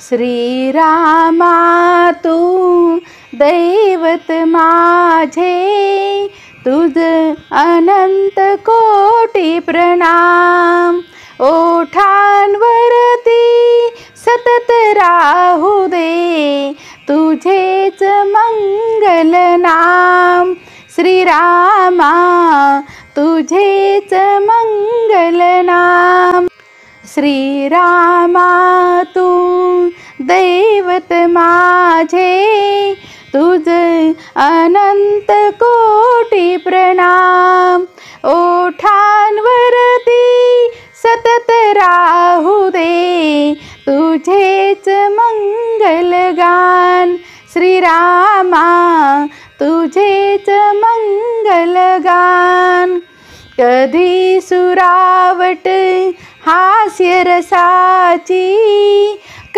श्रीरामा तू दैवत माझे, तुझ अनंत कोटी प्रणाम। ओठांवरती सतत राहू दे तुझेच मंगल नाम। श्रीरामा तुझेच मंगल नाम। श्रीरामा तू दैवत माझे, तुझ अनंत कोटी प्रणाम। ओठांवरती सतत राहू दे तुझेच मंगल गान। श्रीरामा तुझेच मंगल गान। कधी सुरावट हास्य रसाची,